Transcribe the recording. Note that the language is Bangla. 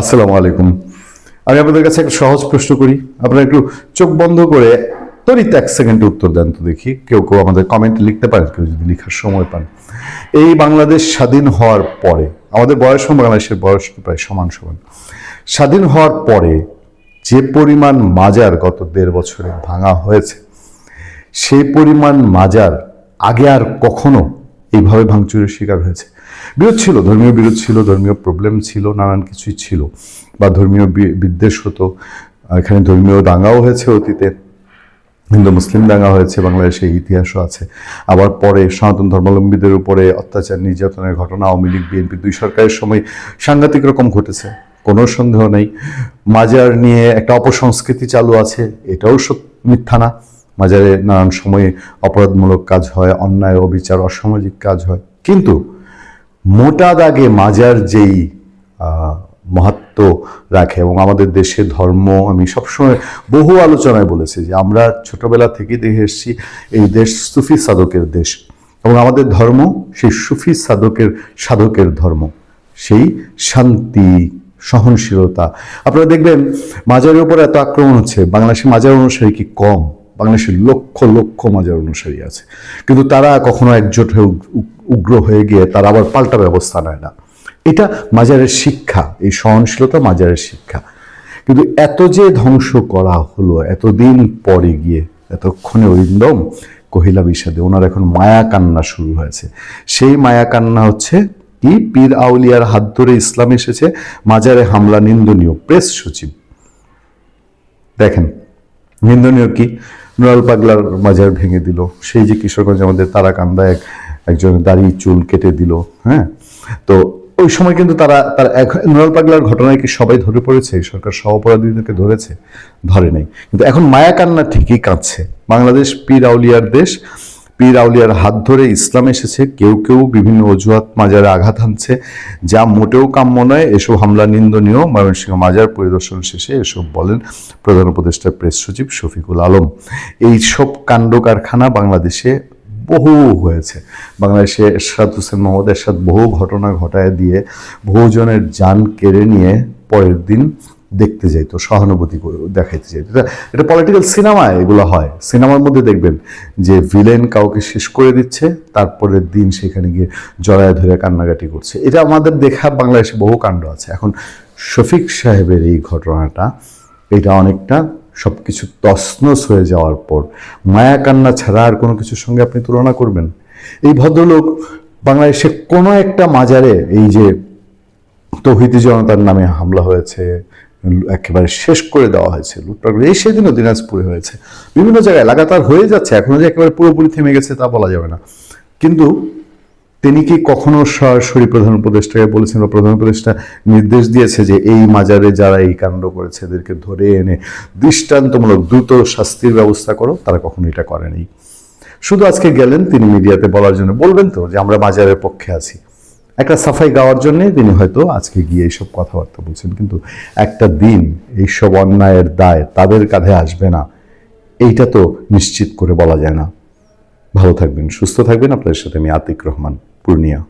আসসালামু আলাইকুম। আমি আপনাদের কাছে একটা সহজ প্রশ্ন করি, আপনারা একটু চোখ বন্ধ করে তড়িৎ 1 সেকেন্ডে উত্তর দেন তো দেখি। কেউ কেউ আমাদের কমেন্টে লিখতে পারেন, কেউ যদি লিখার সময় পান। এই বাংলাদেশ স্বাধীন হওয়ার পরে, আমাদের বয়স বাংলাদেশের বয়স প্রায় সমান সমান। স্বাধীন হওয়ার পরে যে পরিমাণ মাজার গত 1.5 বছরে ভাঙা হয়েছে, সেই পরিমাণ মাজার আগে আর কখনো এইভাবে ভাঙচুরের শিকার হয়েছে? বিরোধ ছিল, ধর্মীয় বিরোধ ছিল, ধর্মীয় প্রবলেম ছিল, নানান কিছুই ছিল, বা ধর্মীয় বিদ্বেষ হতো। এখানে ধর্মীয় দাঙ্গাও হয়েছে অতীতে, হিন্দু মুসলিম দাঙ্গা হয়েছে, বাংলাদেশে ইতিহাসও আছে। আবার পরে সনাতন ধর্মাবলম্বীদের উপরে অত্যাচার নির্যাতনের ঘটনা আওয়ামী লীগ বিএনপি 2 সরকারের সময় সাংঘাতিক রকম ঘটেছে, কোনো সন্দেহ নেই। মাজার নিয়ে একটা অপসংস্কৃতি চালু আছে, এটাও মিথ্যা না। মাজারে নানান সময়ে অপরাধমূলক কাজ হয়, অন্যায় অবিচার অসামাজিক কাজ হয়, কিন্তু মোটা দাগে মাজার যেই মহত্ব রাখে, এবং আমাদের দেশে ধর্ম, আমি সবসময় বহু আলোচনায় বলেছি যে আমরা ছোটবেলা থেকেই দেখে এসেছি এই দেশ সুফি সাধকের দেশ, এবং আমাদের ধর্ম সেই সুফি সাধকের ধর্ম, সেই শান্তি সহনশীলতা। আপনারা দেখবেন মাজারের উপর এত আক্রমণ হচ্ছে, বাংলাদেশে মাজার অনুসারী কি কম? বাংলাদেশে লক্ষ লক্ষ মাজার অনুসারী আছে, কিন্তু তারা কখনো একজোট হয়ে উগ্র হয়ে গিয়ে তারা আবার পাল্টা ব্যবস্থা নেয় না। এটা মাজারের শিক্ষা, এই সহনশীলতা মাজারের শিক্ষা। কিন্তু এত যে ধ্বংস করা হলো এতদিন পরে গিয়ে, এতক্ষণে অরিন্দম কহিলা বিষাদে, ওনার এখন মায়া কান্না শুরু হয়েছে। সেই মায়া কান্না হচ্ছে কি, পীর আউলিয়ার হাত ধরে ইসলাম এসেছে, মাজারে হামলা নিন্দনীয়। প্রেস সচিব দেখেন, নিন্দনীয় কি? নুরাল পাগলার মাজার ভেঙে দিল, সেই যে কিশোরগঞ্জ আমাদের তারাকান্দায় একজন দাড়ি চুল কেটে দিল। হ্যাঁ, তো ওই সময় কিন্তু তার নুরাল পাগলার ঘটনায় কি সবাই ধরে পড়েছে? সরকার সহ অপরাধীদেরকে ধরেছে? ধরে নেই। কিন্তু এখন মায়া কান্না ঠিকই কাঁদছে। বাংলাদেশ পীর আউলিয়ার দেশ, পীর আউলিয়ার হাত ধরে ইসলাম এসেছে। কেউ কেউ বিভিন্ন অজুহাত মাজারে আঘাত হানছে, যা মোটেও কাম্য নয়। এসব হামলা নিন্দনীয়। ময়মনসিংহ মাজার পরিদর্শন শেষে এসব বলেন প্রধান উপদেষ্টা প্রেস সচিব শফিকুল আলম। এইসব কাণ্ড কারখানা বাংলাদেশে বহু হয়েছে। বাংলাদেশে এরশাদ হোসেন মোহাম্মদ এরশাদ বহু ঘটনা ঘটায় দিয়ে বহুজনের যান কেড়ে নিয়ে পরের দিন দেখতে যাইতো, সহানুভূতি দেখাইতে যাইতো। এটা পলিটিক্যাল সিনেমায় এগুলো হয়। সিনেমার মধ্যে দেখবেন যে ভিলেন কাউকে শেষ করে দিচ্ছে, তারপরের দিন সেখানে গিয়ে জড়ায় ধরে কান্নাকাটি করছে। এটা আমাদের দেখা বাংলাদেশে বহু কাণ্ড আছে। এখন শফিক সাহেবের এই ঘটনাটা, এটা অনেকটা সবকিছু তছনছ হয়ে যাওয়ার পর মায়া কান্না ছাড়া আর কোনো কিছুর সঙ্গে আপনি তুলনা করবেন? এই ভদ্রলোক বাংলাদেশে কোনো একটা মাজারে, এই যে তৌহিদি জনতার নামে হামলা হয়েছে, একেবারে শেষ করে দেওয়া হয়েছে, লুটপাট, এই সেদিনও দিনাজপুরে হয়েছে, বিভিন্ন জায়গায় লাগাতার হয়ে যাচ্ছে। এখনো যে একেবারে পুরোপুরি থেমে গেছে তা বলা যাবে না। কিন্তু তিনি কি কখনো সরাসরি প্রধান উপদেষ্টাকে বলেছেন, বা প্রধান উপদেষ্টা নির্দেশ দিয়েছে যে এই মাজারে যারা এই কাণ্ড করেছে এদেরকে ধরে এনে দৃষ্টান্তমূলক দ্রুত শাস্তির ব্যবস্থা করো? তারা কখনো এটা করেনি। শুধু আজকে গেলেন তিনি মিডিয়াতে বলার জন্য, বলবেন তো যে আমরা মাজারের পক্ষে আছি, একটা সাফাই গাওয়ার জন্য তিনি হয়তো আজকে গিয়ে এইসব কথাবার্তা বলছেন। কিন্তু একটা দিন এইসব অন্যায়ের দায় তাদের কাঁধে আসবে না, এইটা তো নিশ্চিত করে বলা যায় না। ভালো থাকবেন, সুস্থ থাকবেন। আপনাদের সাথে আমি আতিক রহমান, পূর্ণিয়া।